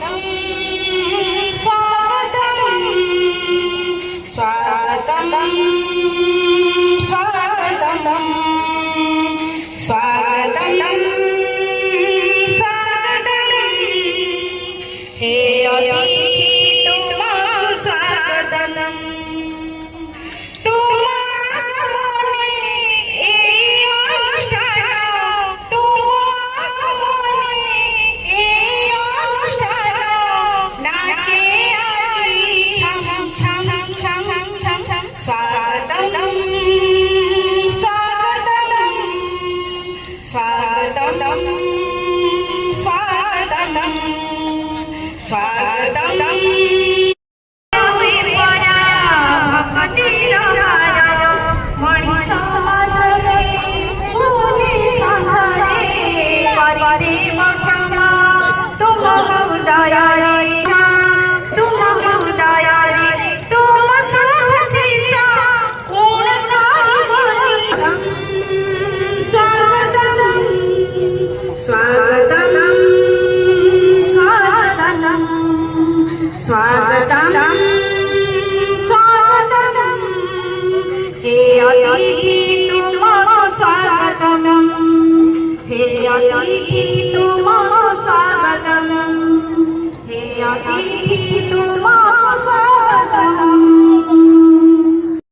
स्वागतम स्वागतम स्वागतम स्वागतम स्वागतम हे अतिथि तुम्हां स्वागतम स्वागतम स्वागतम स्वागतम स्वागतम स्वागतम स्वागतम स्वागतम हे अतिथि तुम्हां स्वागतम हे अतिथि तुम्हां स्वागतम हे अतिथि तुम्हां स्वागतम।